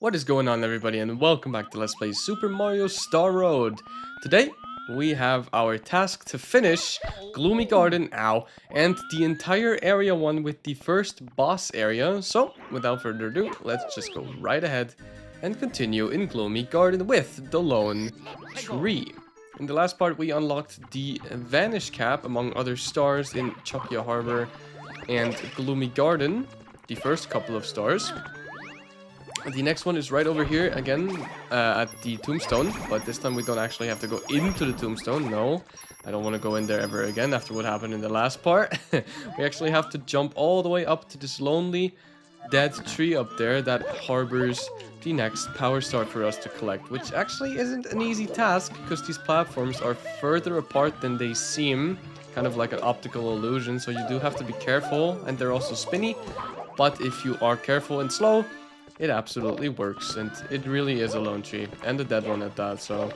What is going on, everybody, and welcome back to Let's Play Super Mario Star Road. Today we have our task to finish Gloomy Garden, and the entire Area 1 with the first boss area. So without further ado, let's just go right ahead and continue in Gloomy Garden with the Lone Tree. In the last part we unlocked the Vanish Cap among other stars in Chuckya Harbor and Gloomy Garden, the first couple of stars. The next one is right over here again at the tombstone, but this time we don't actually have to go into the tombstone. No, I don't want to go in there ever again after what happened in the last part. We actually have to jump all the way up to this lonely dead tree up there that harbors the next power star for us to collect, which actually isn't an easy task because these platforms are further apart than they seem, kind of like an optical illusion, so you do have to be careful, and they're also spinny, but if you are careful and slow, it absolutely works, and it really is a lone tree, and a dead one at that, so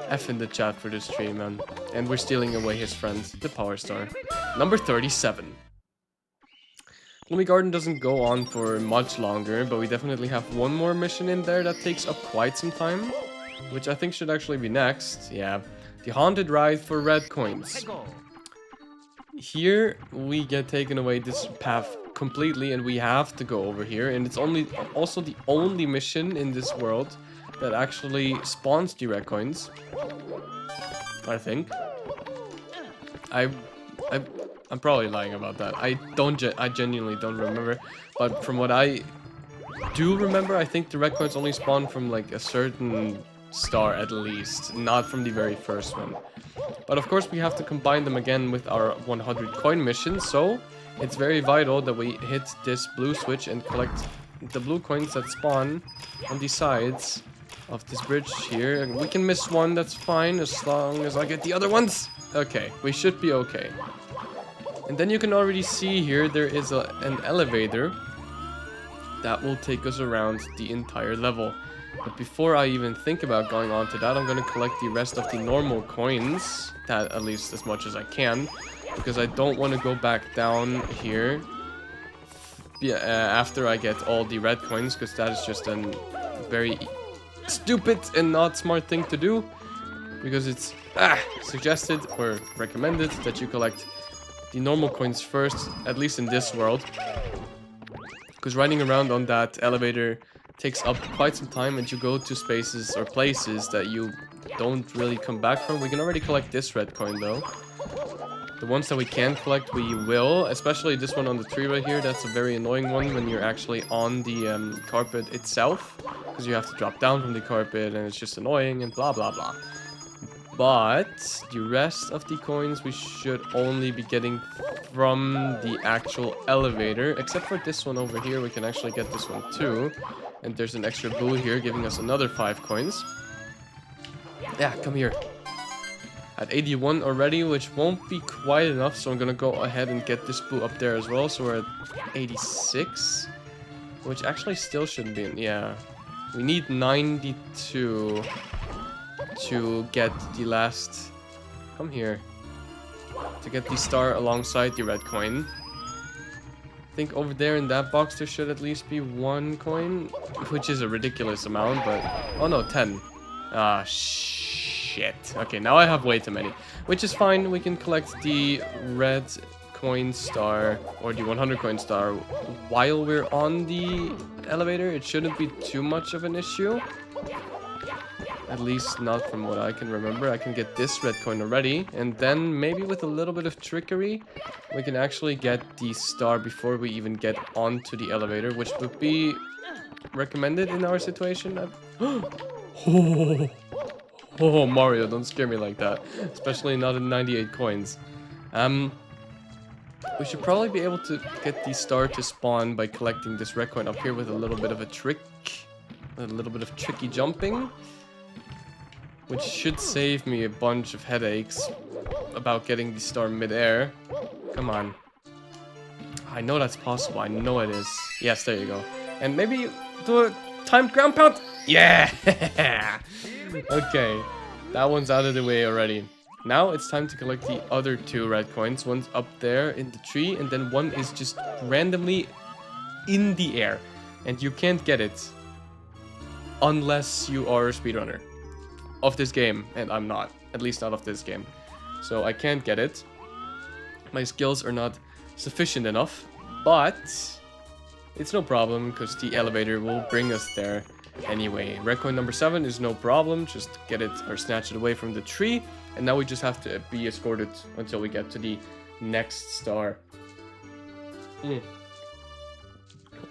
F in the chat for this tree, man. And we're stealing away his friend, the Power Star. Number 37. Gloomy Garden doesn't go on for much longer, but we definitely have one more mission in there that takes up quite some time, which I think should actually be next. Yeah, the Haunted Ride for red coins. Here we get taken away this path completely, and we have to go over here, and it's also the only mission in this world that actually spawns the red coins, I think. I'm probably lying about that. I genuinely don't remember, but from what I do remember, I think the red coins only spawn from like a certain star at least, not from the very first one. But of course we have to combine them again with our 100 coin mission, so it's very vital that we hit this blue switch and collect the blue coins that spawn on the sides of this bridge here. We can miss one, that's fine, as long as I get the other ones. Okay, we should be okay. And then you can already see here there is an elevator that will take us around the entire level. But before I even think about going on to that, I'm going to collect the rest of the normal coins, that at least as much as I can, because I don't want to go back down here after I get all the red coins, because that is just a very stupid and not smart thing to do, because it's suggested or recommended that you collect the normal coins first, at least in this world, because riding around on that elevator takes up quite some time, and you go to spaces or places that you don't really come back from. We can already collect this red coin though. The ones that we can collect, we will, especially this one on the tree right here. That's a very annoying one when you're actually on the carpet itself, because you have to drop down from the carpet, and it's just annoying and blah blah blah. But the rest of the coins we should only be getting from the actual elevator, except for this one over here. We can actually get this one too, and there's an extra boo here giving us another 5 coins. Yeah, come here. At 81 already, which won't be quite enough, so I'm gonna go ahead and get this boo up there as well. So we're at 86, which actually still shouldn't be. Yeah, we need 92 to get the last. Come here. To get the star alongside the red coin. I think over there in that box there should at least be 1 coin, which is a ridiculous amount, but oh no, 10. Ah, shit. Okay, now I have way too many, which is fine. We can collect the red coin star or the 100 coin star while we're on the elevator. It shouldn't be too much of an issue, at least not from what I can remember. I can get this red coin already, and then maybe with a little bit of trickery we can actually get the star before we even get onto the elevator, which would be recommended in our situation. Oh, Mario, don't scare me like that, especially not in 98 coins. We should probably be able to get the star to spawn by collecting this red coin up here with a little bit of a trick, a little bit of tricky jumping, which should save me a bunch of headaches about getting the star mid-air. Come on. I know that's possible. I know it is. Yes, there you go. And maybe do a timed ground pound. Yeah! Okay. That one's out of the way already. Now it's time to collect the other 2 red coins. One's up there in the tree, and then one is just randomly in the air. And you can't get it unless you are a speedrunner of this game, and I'm not, at least not of this game. So I can't get it. My skills are not sufficient enough, but it's no problem because the elevator will bring us there anyway. Red coin number 7 is no problem, just get it or snatch it away from the tree, and now we just have to be escorted until we get to the next star.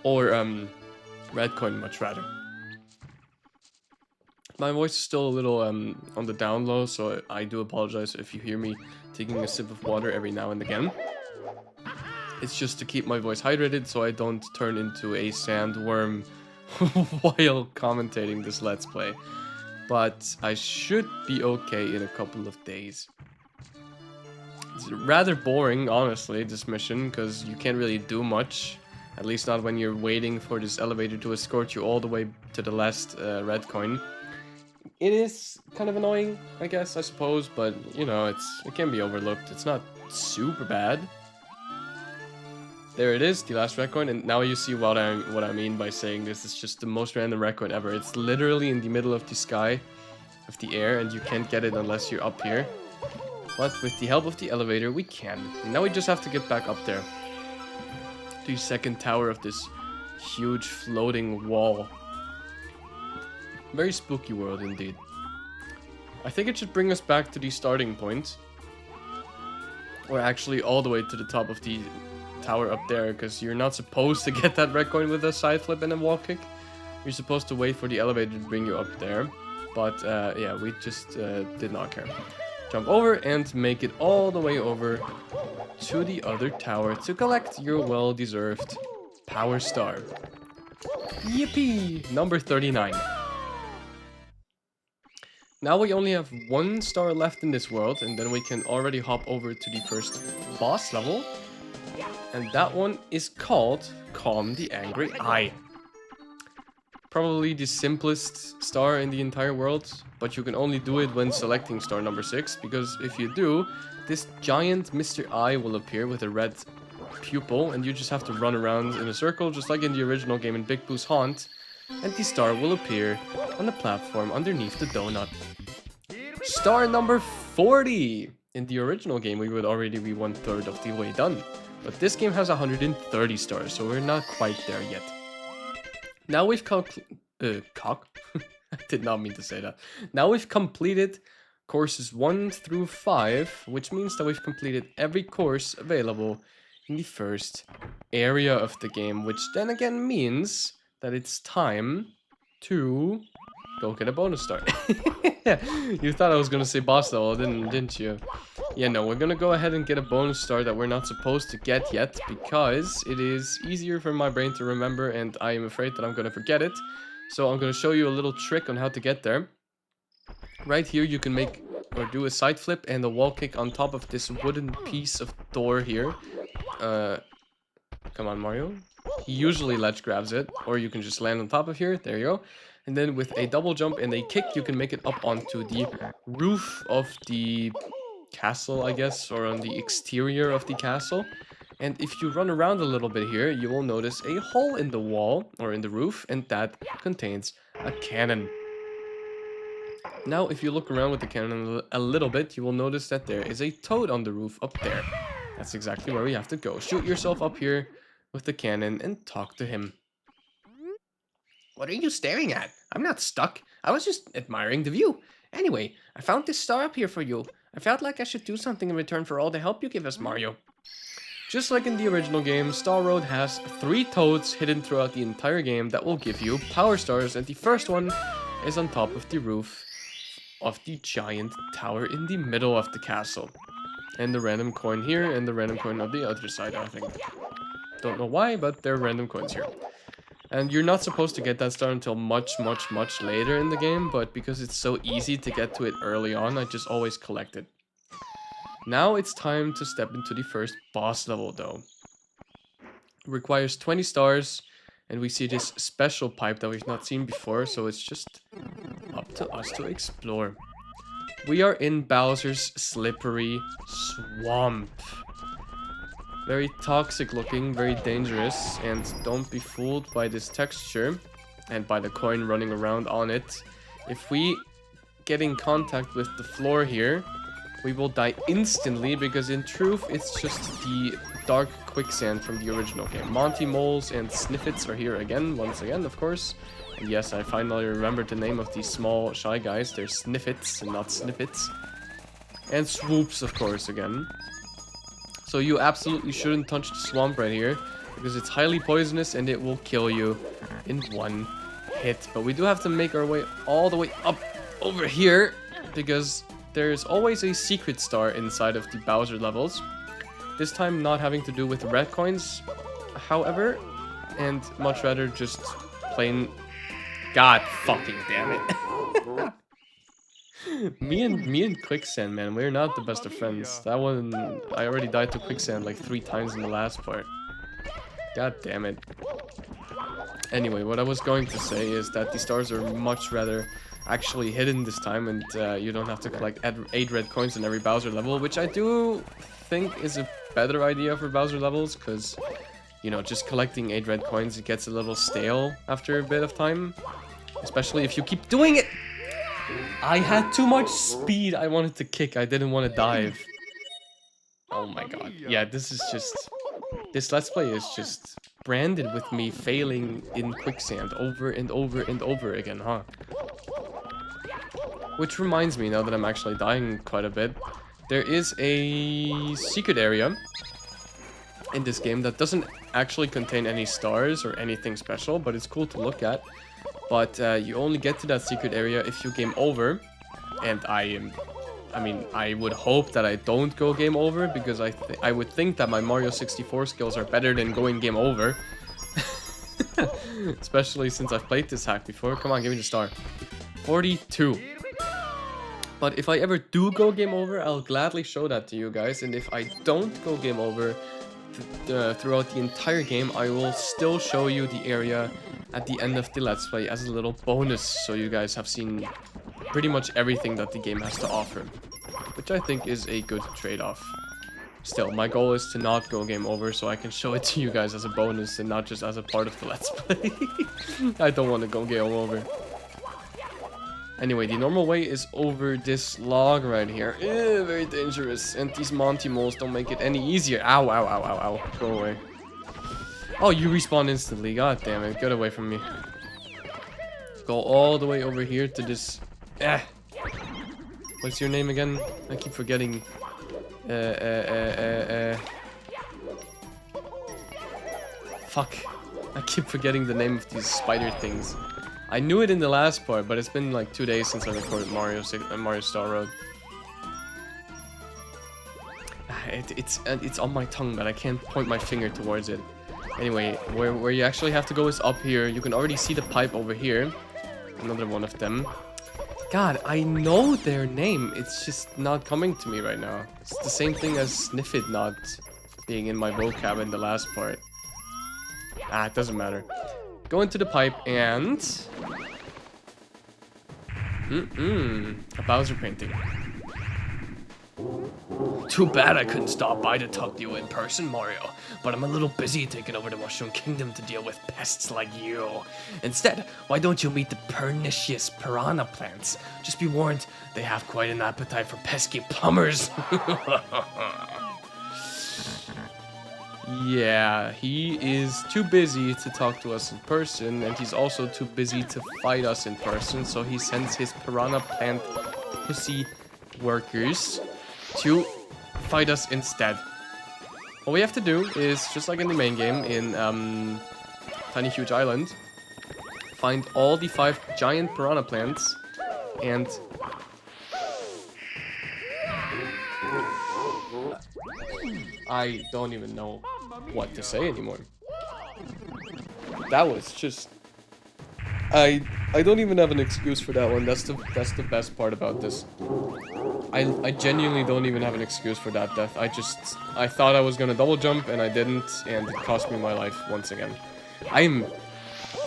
Or red coin, much rather. My voice is still a little on the down low, so I do apologize if you hear me taking a sip of water every now and again. It's just to keep my voice hydrated so I don't turn into a sandworm while commentating this Let's Play. But I should be okay in a couple of days. It's rather boring, honestly, this mission, because you can't really do much. At least not when you're waiting for this elevator to escort you all the way to the last red coin. It is kind of annoying, I guess, I suppose, but, you know, it can be overlooked. It's not super bad. There it is, the last red coin, and now you see what I mean by saying this is just the most random red coin ever. It's literally in the middle of the sky, of the air, and you can't get it unless you're up here. But with the help of the elevator, we can. And now we just have to get back up there. The second tower of this huge floating wall. Very spooky world indeed. I think it should bring us back to the starting point. Or actually all the way to the top of the tower up there, because you're not supposed to get that red coin with a side flip and a wall kick. You're supposed to wait for the elevator to bring you up there. But yeah, we just did not care. Jump over and make it all the way over to the other tower to collect your well-deserved power star. Yippee! Number 39. Now we only have 1 star left in this world, and then we can already hop over to the first boss level. And that one is called Calm the Angry Eye. Probably the simplest star in the entire world, but you can only do it when selecting star number 6, because if you do, this giant Mr. Eye will appear with a red pupil, and you just have to run around in a circle, just like in the original game in Big Boo's Haunt, and the star will appear on the platform underneath the donut. Star number 40! In the original game, we would already be 1/3 of the way done, but this game has 130 stars, so we're not quite there yet. Now we've I did not mean to say that. Now we've completed courses 1 through 5, which means that we've completed every course available in the first area of the game, which then again means that it's time to go get a bonus star. You thought I was gonna say boss level, didn't you? Yeah, no, we're gonna go ahead and get a bonus star that we're not supposed to get yet, because it is easier for my brain to remember, and I am afraid that I'm gonna forget it. So I'm gonna show you a little trick on how to get there. Right here, you can make or do a side flip and a wall kick on top of this wooden piece of door here. Come on, Mario. He usually ledge grabs it, or you can just land on top of here. There you go. And then with a double jump and a kick, you can make it up onto the roof of the castle, I guess, or on the exterior of the castle. And if you run around a little bit here, you will notice a hole in the wall, or in the roof, and that contains a cannon. Now, if you look around with the cannon a little bit, you will notice that there is a toad on the roof up there. That's exactly where we have to go. Shoot yourself up here with the cannon and talk to him. What are you staring at? I'm not stuck. I was just admiring the view. Anyway, I found this star up here for you. I felt like I should do something in return for all the help you give us, Mario. Just like in the original game, Star Road has 3 toads hidden throughout the entire game that will give you power stars, and the first one is on top of the roof of the giant tower in the middle of the castle. And the random coin here, and the random coin on the other side, I think. Don't know why, but there are random coins here. And you're not supposed to get that star until much later in the game, but because it's so easy to get to it early on, I just always collect it. Now it's time to step into the first boss level, though. It requires 20 stars, and we see this special pipe that we've not seen before, so it's just up to us to explore. We are in Bowser's Slippery Swamp. Very toxic looking, very dangerous, and don't be fooled by this texture. and by the coin running around on it. If we get in contact with the floor here, we will die instantly, because in truth, it's just the dark quicksand from the original game. Monty Moles and Sniffits are here again, once again, of course. And yes, I finally remembered the name of these small, shy guys. They're Sniffits and not Snippets. And Swoops, of course, again. So you absolutely shouldn't touch the swamp right here, because it's highly poisonous and it will kill you in one hit. But we do have to make our way all the way up over here, because there's always a secret star inside of the Bowser levels. This time not having to do with red coins, however, and much rather just plain... God fucking damn it. me and Quicksand, man, we're not the best of friends. That one, I already died to Quicksand like 3 times in the last part. God damn it. Anyway, what I was going to say is that the stars are much rather actually hidden this time, and you don't have to collect 8 red coins in every Bowser level, which I do think is a better idea for Bowser levels, because, you know, just collecting 8 red coins, it gets a little stale after a bit of time, especially if you keep doing it. I had too much speed. I wanted to kick. I didn't want to dive. Oh my god. Yeah, this is just... This Let's Play is just branded with me failing in quicksand over and over and over again, huh? Which reminds me, now that I'm actually dying quite a bit, there is a secret area in this game that doesn't actually contain any stars or anything special, but it's cool to look at. But you only get to that secret area if you game over, and I mean, I would hope that I don't go game over, because I would think that my Mario 64 skills are better than going game over. Especially since I've played this hack before. Come on, give me the star. 42. But if I ever do go game over, I'll gladly show that to you guys. And if I don't go game over throughout the entire game, I will still show you the area at the end of the Let's Play as a little bonus, so you guys have seen pretty much everything that the game has to offer, which I think is a good trade-off. Still, my goal is to not go game over, so I can show it to you guys as a bonus and not just as a part of the Let's Play. I don't want to go game over. Anyway, the normal way is over this log right here. Very dangerous. And these Monty Moles don't make it any easier. Ow, ow, ow, ow, ow. Go away. Oh, you respawn instantly. God damn it. Get away from me. Go all the way over here to this... What's your name again? I keep forgetting. Fuck. I keep forgetting the name of these spider things. I knew it in the last part, but it's been like 2 days since I recorded Mario Star Road. It's on my tongue, but I can't point my finger towards it. Anyway, where you actually have to go is up here. You can already see the pipe over here. Another one of them. God, I know their name. It's just not coming to me right now. It's the same thing as Sniffit not being in my vocab in the last part. It doesn't matter. Go into the pipe and... a Bowser painting. Too bad I couldn't stop by to talk to you in person, Mario. But I'm a little busy taking over the Mushroom Kingdom to deal with pests like you. Instead, why don't you meet the pernicious piranha plants? Just be warned, they have quite an appetite for pesky plumbers. Yeah, he is too busy to talk to us in person, and he's also too busy to fight us in person, so he sends his piranha plant pussy workers to fight us instead. All we have to do is, just like in the main game, in Tiny Huge Island, find all the 5 giant piranha plants, and... I don't even know what to say anymore. That was just... I don't even have an excuse for that one. That's the best part about this. I genuinely don't even have an excuse for that death. I thought I was gonna double jump and I didn't, and it cost me my life once again. I'm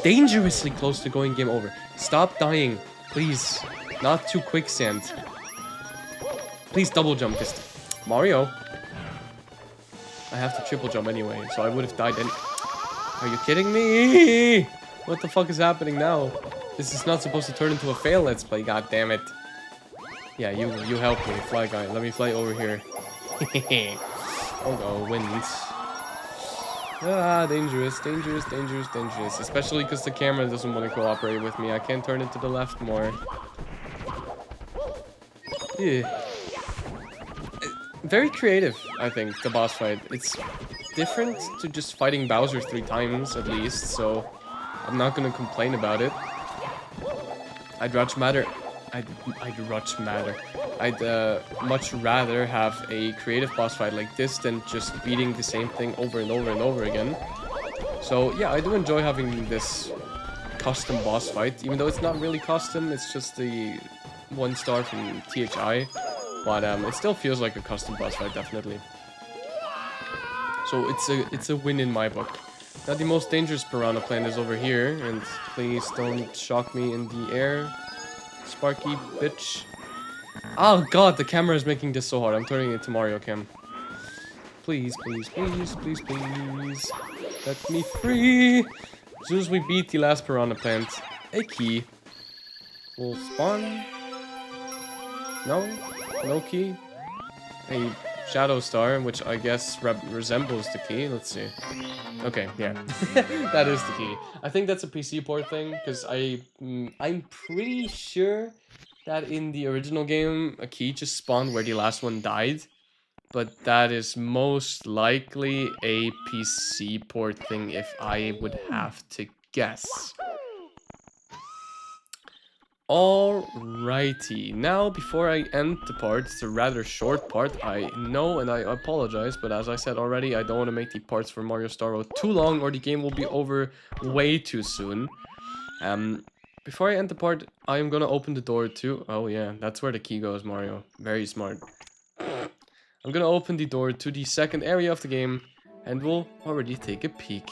dangerously close to going game over. Stop dying, please. Not too quicksand. Please double jump this time. Mario. I have to triple jump anyway, so I would have died any... Are you kidding me? What the fuck is happening now? This is not supposed to turn into a fail let's play, god damn it. Yeah, you help me, fly guy. Let me fly over here. Oh no, winds. Ah, dangerous, dangerous, dangerous, dangerous. Especially because the camera doesn't want to cooperate with me. I can't turn it to the left more. Yeah. Very creative, I think, the boss fight. It's different to just fighting Bowser 3 times, at least, so I'm not gonna complain about it. I'd much rather have a creative boss fight like this than just beating the same thing over and over and over again. So yeah, I do enjoy having this custom boss fight, even though it's not really custom, it's just the 1 star from THI, but it still feels like a custom boss fight, definitely. So it's a win in my book. Now the most dangerous piranha plant is over here, and please don't shock me in the air, Sparky bitch. Oh god, the camera is making this so hard. I'm turning it to Mario Cam. Please, please, please, please, please. Let me free. As soon as we beat the last piranha plant, a key will spawn. No? No key? A shadow star, which I guess resembles the key. Let's see. Okay, yeah. That is the key. I think that's a PC port thing, because I'm pretty sure that in the original game, a key just spawned where the last one died. But that is most likely a PC port thing, if I would have to guess. Alrighty, now before I end the part, it's a rather short part, I know, and I apologize, but as I said already, I don't want to make the parts for Mario Star Road too long, or the game will be over way too soon. Before I end the part, I am gonna open the door to... Oh yeah, that's where the key goes, Mario. Very smart. I'm gonna open the door to the second area of the game, and we'll already take a peek.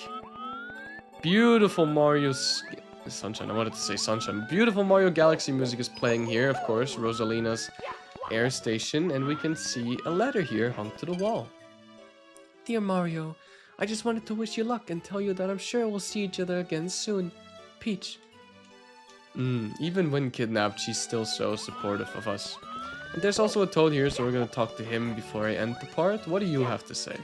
Beautiful Mario's... Sunshine, I wanted to say sunshine. Beautiful Mario Galaxy music is playing here, of course, Rosalina's air station, and we can see a letter here hung to the wall. Dear Mario, I just wanted to wish you luck and tell you that I'm sure we'll see each other again soon. Peach. Even when kidnapped, she's still so supportive of us. And there's also a Toad here, so we're gonna talk to him before I end the part. What do you have to say?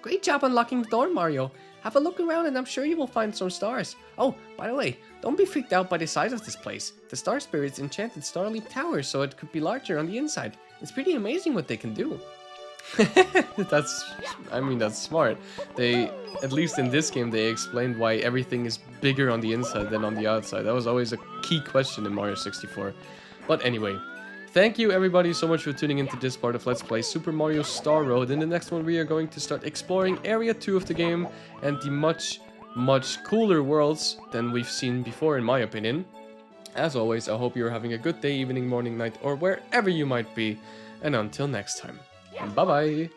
Great job unlocking the door, Mario. Have a look around and I'm sure you will find some stars. Oh, by the way, don't be freaked out by the size of this place. The Star Spirits enchanted Starleaf Tower, so it could be larger on the inside. It's pretty amazing what they can do. That's smart. They, at least in this game, they explained why everything is bigger on the inside than on the outside. That was always a key question in Mario 64. But anyway, thank you everybody so much for tuning into this part of Let's Play Super Mario Star Road. In the next one, we are going to start exploring Area 2 of the game and the much cooler worlds than we've seen before, in my opinion. As always, I hope you're having a good day, evening, morning, night, or wherever you might be. And until next time, bye-bye!